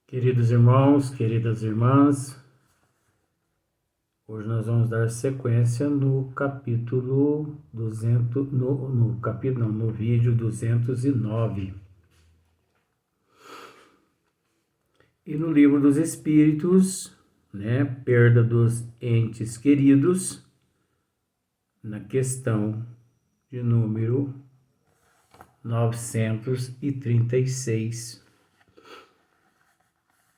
Queridos irmãos, queridas irmãs, hoje nós vamos dar sequência no capítulo 200, no vídeo 209. E no livro dos Espíritos, perda dos entes queridos, na questão de número 936.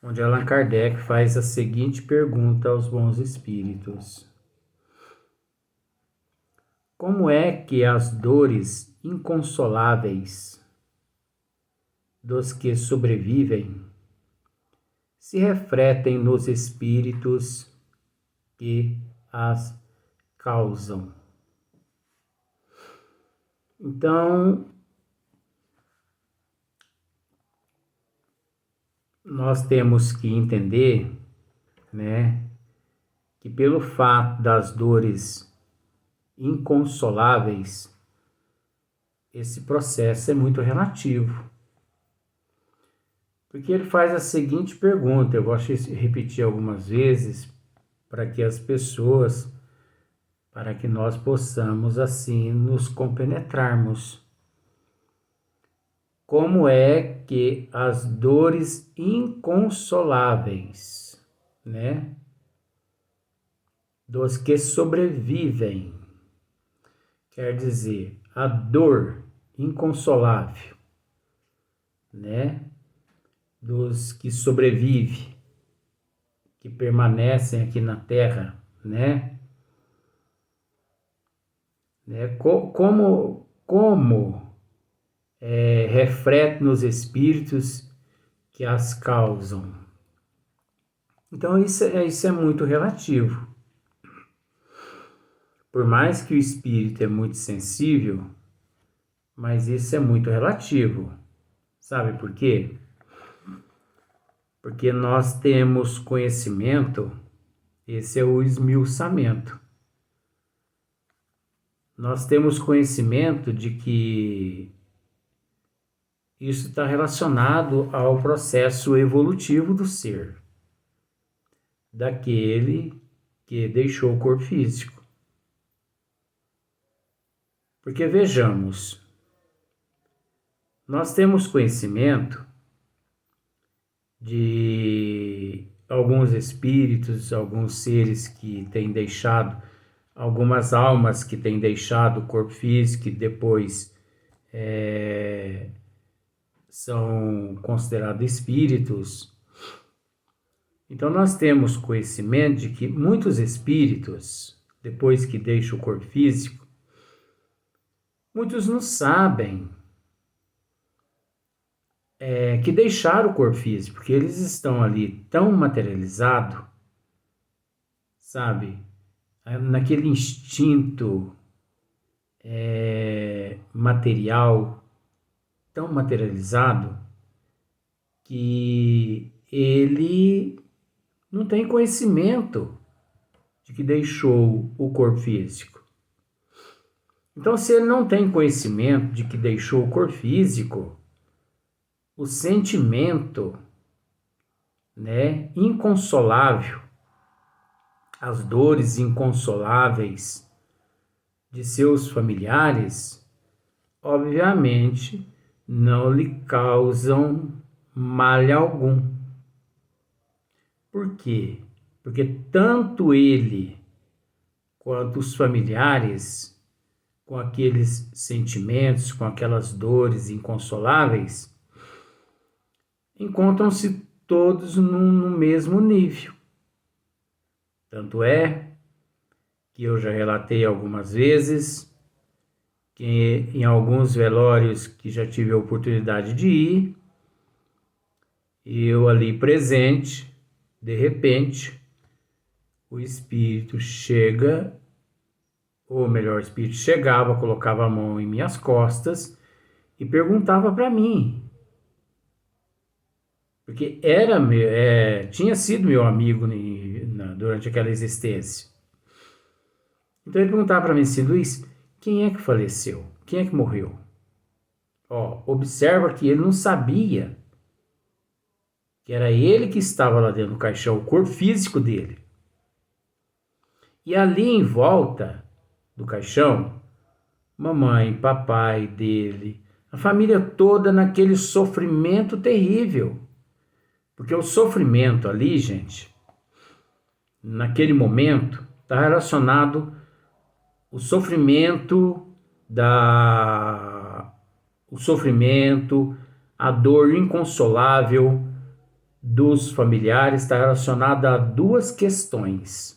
Onde Allan Kardec faz a seguinte pergunta aos bons espíritos: como é que as dores inconsoláveis dos que sobrevivem se refletem nos espíritos que as causam? Então, nós temos que entender, que pelo fato das dores inconsoláveis, esse processo é muito relativo. Porque ele faz a seguinte pergunta, eu gosto de repetir algumas vezes, para que nós possamos assim nos compenetrarmos. Como é que as dores inconsoláveis, dos que sobrevivem, quer dizer, a dor inconsolável, dos que sobrevivem, que permanecem aqui na Terra, como reflete nos espíritos que as causam. Então isso é muito relativo. Por mais que o espírito é muito sensível, mas isso é muito relativo. Sabe por quê? Porque nós temos conhecimento, esse é o esmiuçamento. Nós temos conhecimento de que isso está relacionado ao processo evolutivo do ser, daquele que deixou o corpo físico. Porque vejamos, nós temos conhecimento de alguns espíritos, alguns seres que têm deixado, algumas almas que têm deixado o corpo físico e depois são considerados espíritos. Então nós temos conhecimento de que muitos espíritos, depois que deixam o corpo físico, muitos não sabem que deixaram o corpo físico, porque eles estão ali tão materializados, sabe? Naquele instinto material, tão materializado, que ele não tem conhecimento de que deixou o corpo físico. Então, se ele não tem conhecimento de que deixou o corpo físico, o sentimento, inconsolável, as dores inconsoláveis de seus familiares, obviamente, não lhe causam mal algum. Por quê? Porque tanto ele quanto os familiares, com aqueles sentimentos, com aquelas dores inconsoláveis, encontram-se todos no mesmo nível. Tanto é que eu já relatei algumas vezes que em alguns velórios que já tive a oportunidade de ir, eu ali presente, de repente, o espírito chega, ou melhor, o espírito chegava, colocava a mão em minhas costas e perguntava para mim, porque tinha sido meu amigo durante aquela existência. Então ele perguntava para mim assim: Luiz, quem é que faleceu? Quem é que morreu? Observa que ele não sabia que era ele que estava lá dentro do caixão, o corpo físico dele. E ali em volta do caixão, mamãe, papai dele, a família toda naquele sofrimento terrível. Porque o sofrimento ali, gente, naquele momento, está relacionado o sofrimento a dor inconsolável dos familiares está relacionada a duas questões.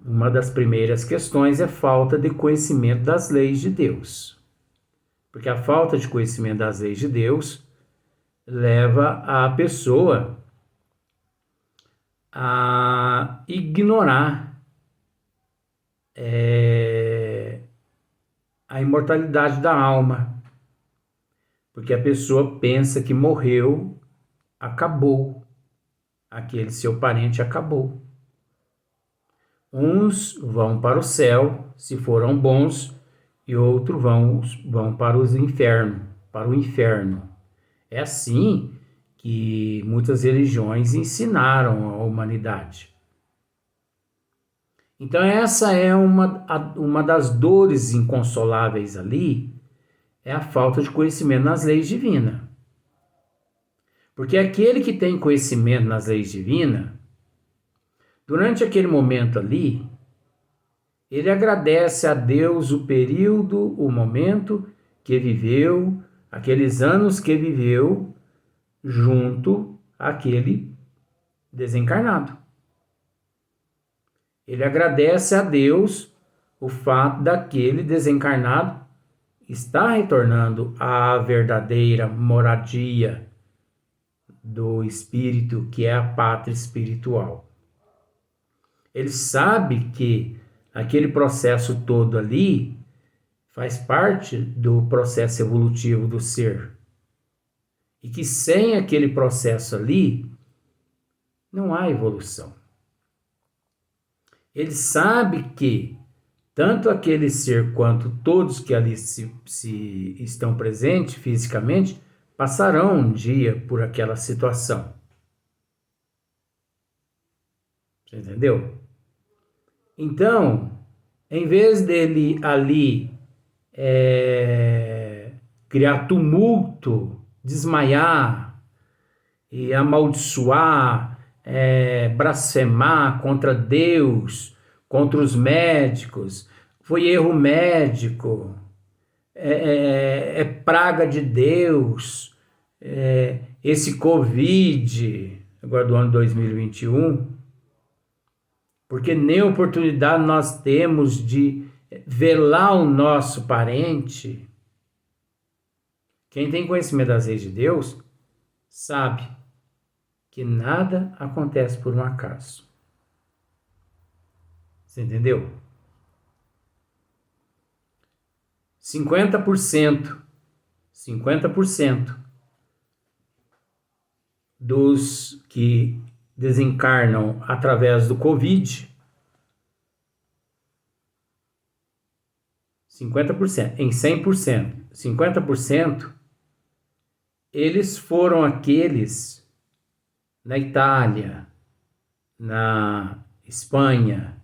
Uma das primeiras questões é falta de conhecimento das leis de Deus. Porque a falta de conhecimento das leis de Deus leva a pessoa a ignorar a imortalidade da alma. Porque a pessoa pensa que morreu, acabou. Aquele seu parente acabou. Uns vão para o céu, se foram bons, e outros vão para o inferno. É assim que muitas religiões ensinaram a humanidade. Então essa é uma das dores inconsoláveis ali, é a falta de conhecimento nas leis divinas. Porque aquele que tem conhecimento nas leis divinas, durante aquele momento ali, ele agradece a Deus o período, o momento que viveu, aqueles anos que viveu, junto àquele desencarnado. Ele agradece a Deus o fato daquele desencarnado estar retornando à verdadeira moradia do espírito, que é a pátria espiritual. Ele sabe que aquele processo todo ali faz parte do processo evolutivo do ser. E que sem aquele processo ali, não há evolução. Ele sabe que tanto aquele ser quanto todos que ali se estão presentes fisicamente, passarão um dia por aquela situação. Você entendeu? Então, em vez dele ali criar tumulto, desmaiar e amaldiçoar, blasfemar contra Deus, contra os médicos, foi erro médico, é praga de Deus, esse Covid, agora do ano 2021, porque nem oportunidade nós temos de velar o nosso parente. Quem tem conhecimento das leis de Deus sabe que nada acontece por um acaso. Você entendeu? 50% dos que desencarnam através do Covid, 50%, em 100%, 50%, eles foram aqueles na Itália, na Espanha,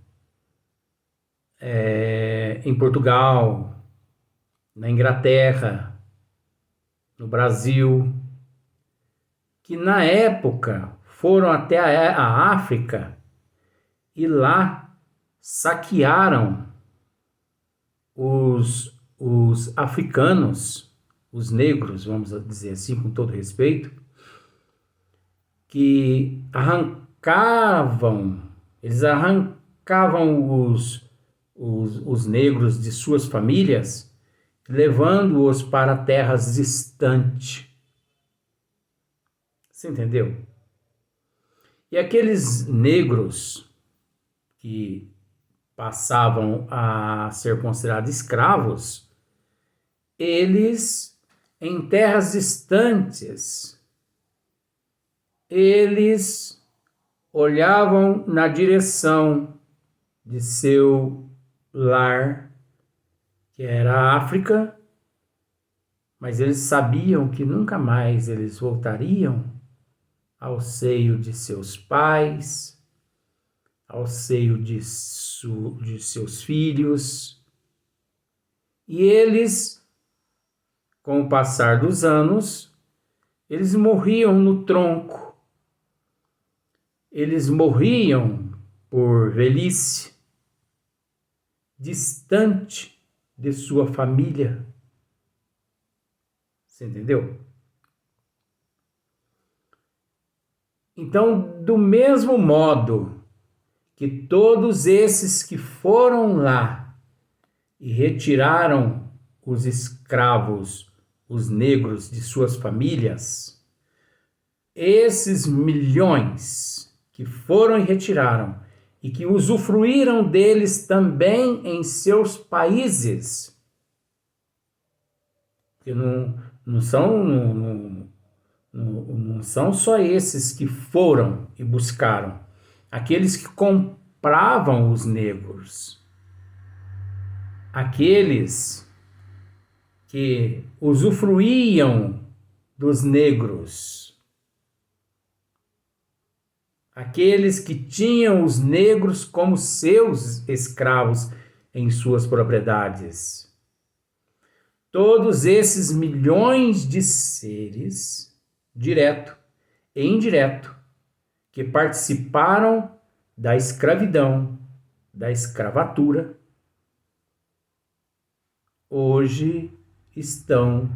em Portugal, na Inglaterra, no Brasil, que na época foram até a África e lá saquearam os africanos, os negros, vamos dizer assim, com todo respeito, que eles arrancavam os negros de suas famílias, levando-os para terras distantes. Você entendeu? E aqueles negros que passavam a ser considerados escravos, eles, em terras distantes, eles olhavam na direção de seu lar, que era a África, mas eles sabiam que nunca mais eles voltariam ao seio de seus pais, ao seio de seus filhos. E eles, com o passar dos anos, eles morriam no tronco. Eles morriam por velhice, distante de sua família. Você entendeu? Então, do mesmo modo que todos esses que foram lá e retiraram os escravos, os negros de suas famílias, esses milhões que foram e retiraram e que usufruíram deles também em seus países, que não são só esses que foram e buscaram, aqueles que compravam os negros, aqueles que usufruíam dos negros, aqueles que tinham os negros como seus escravos em suas propriedades. Todos esses milhões de seres, direto e indireto, que participaram da escravidão, da escravatura, hoje estão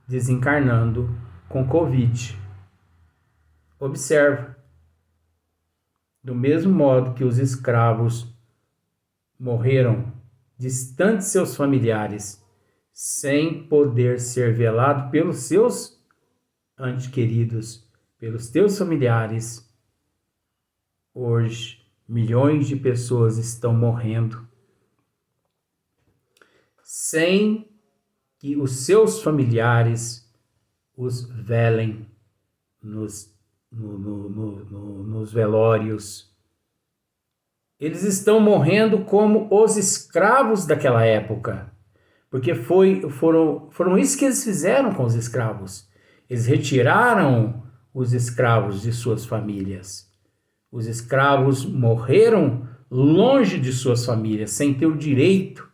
desencarnando com Covid. Observa. Do mesmo modo que os escravos morreram distantes de seus familiares, sem poder ser velado pelos seus entes queridos, pelos teus familiares, hoje milhões de pessoas estão morrendo sem que os seus familiares os velem nos velórios. Eles estão morrendo como os escravos daquela época, porque foram isso que eles fizeram com os escravos. Eles retiraram os escravos de suas famílias. Os escravos morreram longe de suas famílias, sem ter o direito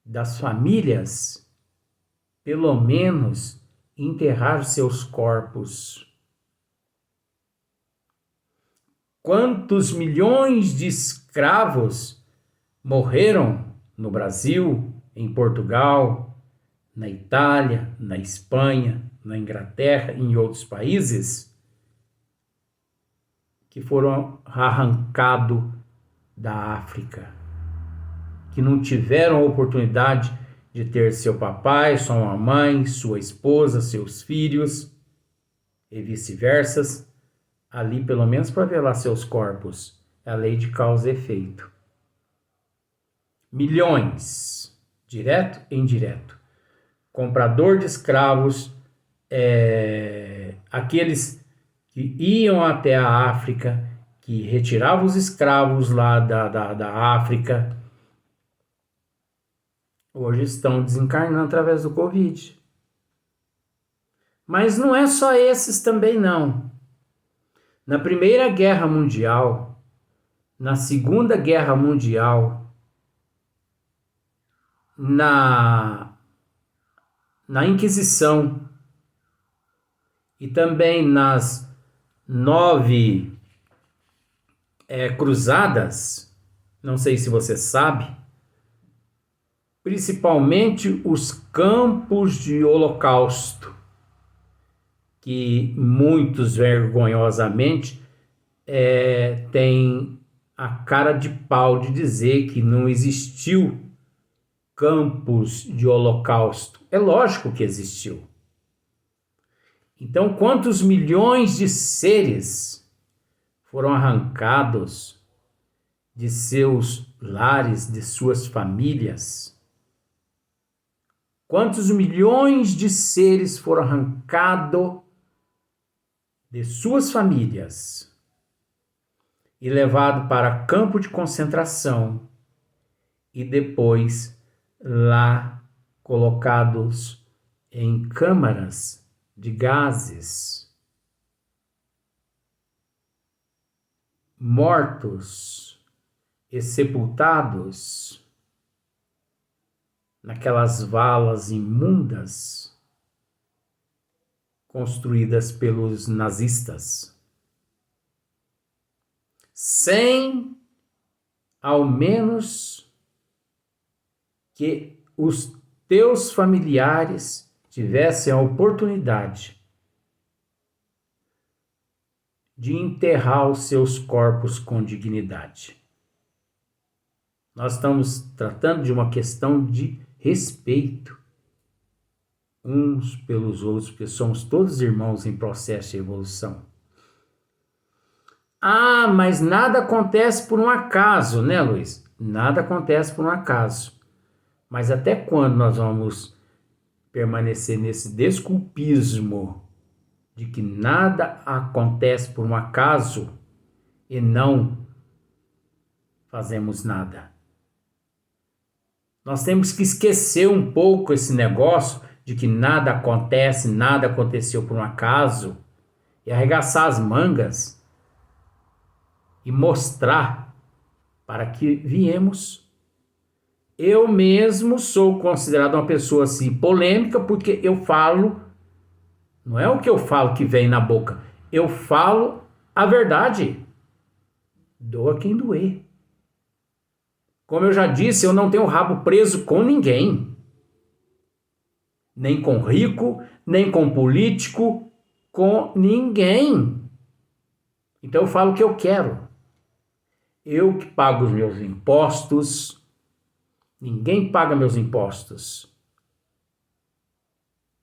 das famílias, pelo menos, enterrar seus corpos. Quantos milhões de escravos morreram no Brasil, em Portugal, na Itália, na Espanha, na Inglaterra e em outros países, que foram arrancados da África, que não tiveram a oportunidade de ter seu papai, sua mãe, sua esposa, seus filhos e vice-versa, ali pelo menos para velar seus corpos. É a lei de causa e efeito. Milhões, direto e indireto. Comprador de escravos, aqueles que iam até a África, que retiravam os escravos lá da África, hoje estão desencarnando através do Covid. Mas não é só esses também, não. Na Primeira Guerra Mundial, na Segunda Guerra Mundial, na Inquisição e também nas 9 cruzadas, não sei se você sabe, principalmente os campos de holocausto, que muitos vergonhosamente têm a cara de pau de dizer que não existiu campos de holocausto. É lógico que existiu. Então, quantos milhões de seres foram arrancados de seus lares, de suas famílias? Quantos milhões de seres foram arrancados de suas famílias e levados para campo de concentração e depois lá colocados em câmaras de gases, mortos e sepultados naquelas valas imundas construídas pelos nazistas, sem ao menos que os teus familiares tivessem a oportunidade de enterrar os seus corpos com dignidade. Nós estamos tratando de uma questão de respeito uns pelos outros, porque somos todos irmãos em processo de evolução. Ah, mas nada acontece por um acaso, né, Luiz? Nada acontece por um acaso. Mas até quando nós vamos permanecer nesse desculpismo de que nada acontece por um acaso e não fazemos nada? Nós temos que esquecer um pouco esse negócio de que nada acontece, nada aconteceu por um acaso, e arregaçar as mangas e mostrar para que viemos. Eu mesmo sou considerado uma pessoa assim polêmica porque eu falo, não é o que eu falo que vem na boca, eu falo a verdade. Doa quem doer. Como eu já disse, eu não tenho rabo preso com ninguém. Nem com rico, nem com político, com ninguém. Então eu falo o que eu quero. Eu que pago os meus impostos, ninguém paga meus impostos.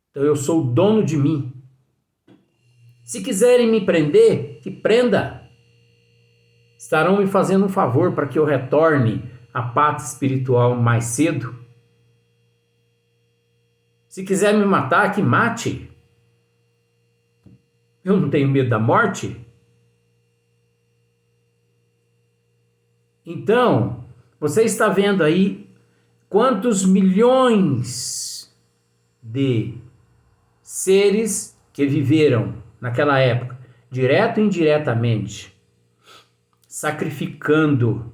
Então eu sou o dono de mim. Se quiserem me prender, que prenda. Estarão me fazendo um favor para que eu retorne à pátria espiritual mais cedo. Se quiser me matar, que mate. Eu não tenho medo da morte. Então, você está vendo aí quantos milhões de seres que viveram naquela época, direto e indiretamente, sacrificando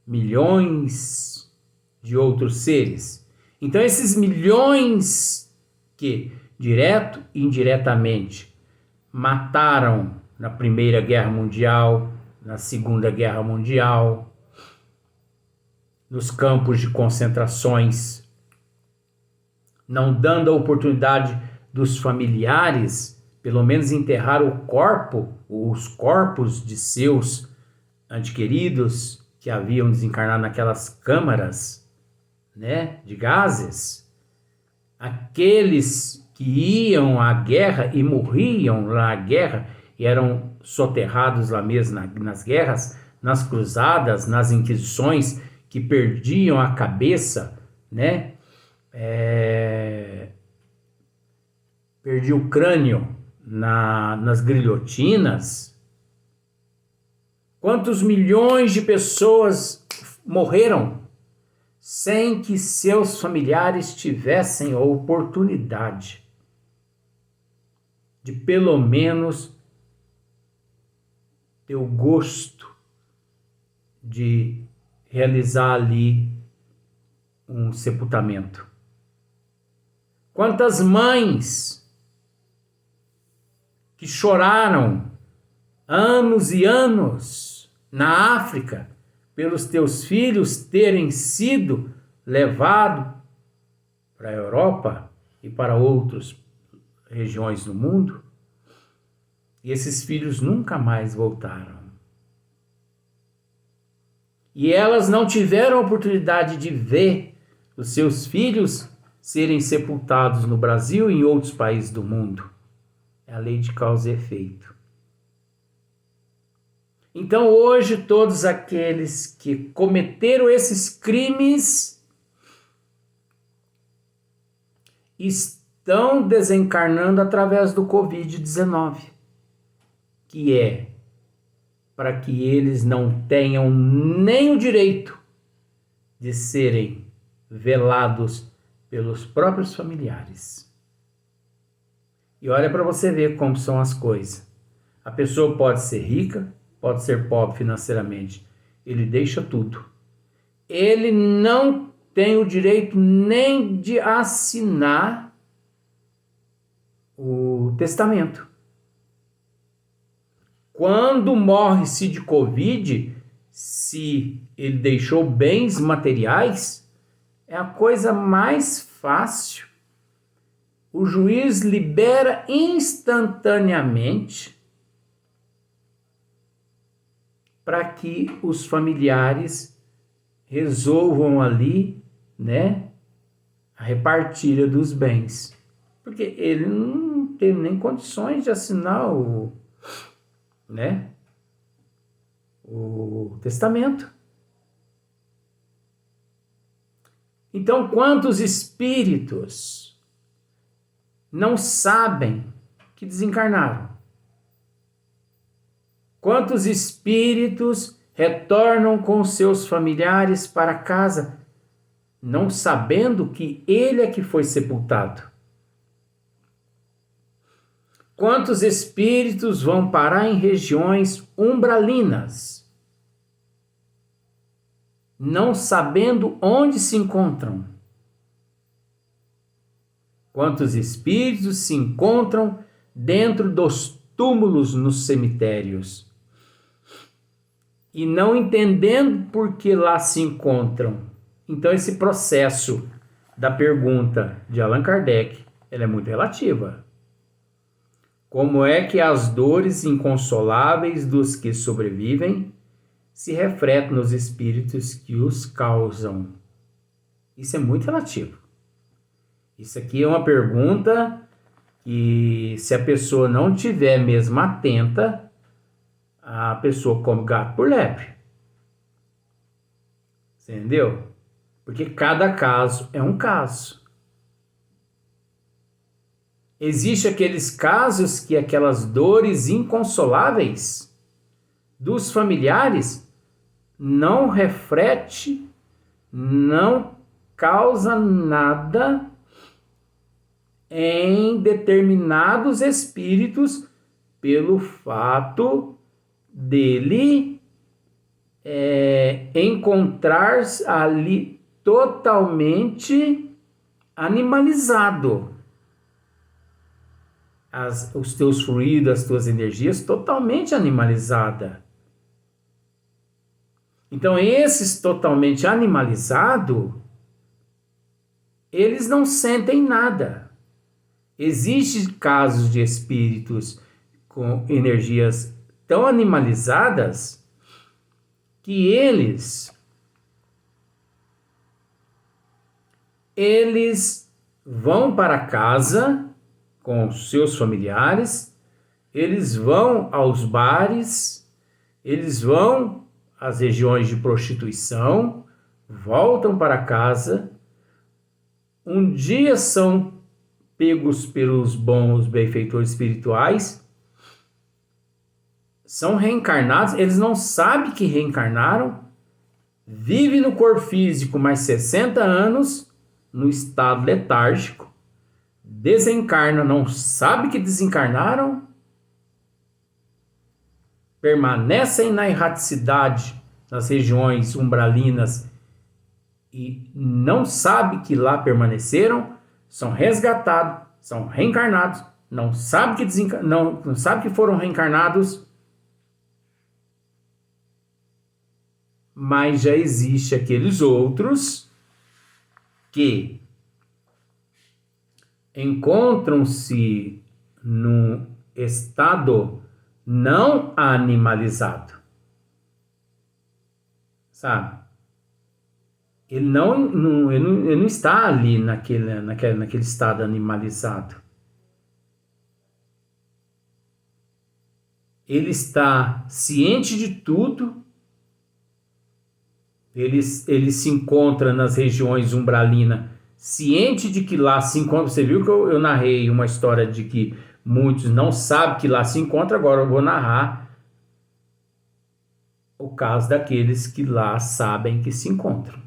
milhões de outros seres. Então, esses milhões que, direto e indiretamente, mataram na Primeira Guerra Mundial, na Segunda Guerra Mundial, nos campos de concentrações, não dando a oportunidade dos familiares, pelo menos enterrar os corpos de seus entes queridos que haviam desencarnado naquelas câmaras, né, de gases. Aqueles que iam à guerra e morriam lá na guerra e eram soterrados lá mesmo nas guerras, nas cruzadas, nas inquisições, que perdiam a cabeça, né? Perdi o crânio nas guilhotinas. Quantos milhões de pessoas morreram sem que seus familiares tivessem a oportunidade de pelo menos ter o gosto de realizar ali um sepultamento? Quantas mães que choraram anos e anos na África pelos teus filhos terem sido levados para a Europa e para outras regiões do mundo, e esses filhos nunca mais voltaram. E elas não tiveram a oportunidade de ver os seus filhos serem sepultados no Brasil e em outros países do mundo. É a lei de causa e efeito. Então hoje todos aqueles que cometeram esses crimes estão desencarnando através do Covid-19, que é para que eles não tenham nem o direito de serem velados pelos próprios familiares. E olha para você ver como são as coisas. A pessoa pode ser rica, pode ser pobre financeiramente. Ele deixa tudo. Ele não tem o direito nem de assinar o testamento. Quando morre-se de Covid, se ele deixou bens materiais, é a coisa mais fácil. O juiz libera instantaneamente para que os familiares resolvam ali, né, a repartilha dos bens. Porque ele não teve nem condições de assinar o testamento. Então, quantos espíritos não sabem que desencarnaram? Quantos espíritos retornam com seus familiares para casa, não sabendo que ele é que foi sepultado? Quantos espíritos vão parar em regiões umbralinas, não sabendo onde se encontram? Quantos espíritos se encontram dentro dos túmulos nos cemitérios e não entendendo por que lá se encontram? Então esse processo da pergunta de Allan Kardec, ela é muito relativa. Como é que as dores inconsoláveis dos que sobrevivem se refletem nos espíritos que os causam? Isso é muito relativo. Isso aqui é uma pergunta que, se a pessoa não tiver mesmo atenta, a pessoa come gato por lebre. Entendeu? Porque cada caso é um caso. Existem aqueles casos que aquelas dores inconsoláveis dos familiares não reflete, não causa nada em determinados espíritos pelo fato dele encontrar-se ali totalmente animalizado. Os teus fluidos, as tuas energias totalmente animalizada. Então, esses totalmente animalizados, eles não sentem nada. Existem casos de espíritos com energias tão animalizadas que eles vão para casa com seus familiares, eles vão aos bares, eles vão às regiões de prostituição, voltam para casa, um dia são pegos pelos bons benfeitores espirituais, são reencarnados, eles não sabem que reencarnaram, vivem no corpo físico mais 60 anos, no estado letárgico, desencarnam, não sabem que desencarnaram, permanecem na erraticidade, nas regiões umbralinas, e não sabem que lá permaneceram, são resgatados, são reencarnados, não sabem não sabe que foram reencarnados, mas já existe aqueles outros que encontram-se num estado não animalizado, sabe? Ele não está ali naquele estado animalizado. Ele está ciente de tudo. Ele se encontra nas regiões umbralinas, ciente de que lá se encontra. Você viu que eu narrei uma história de que muitos não sabem que lá se encontra. Agora eu vou narrar o caso daqueles que lá sabem que se encontram.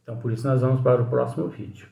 Então, por isso nós vamos para o próximo vídeo.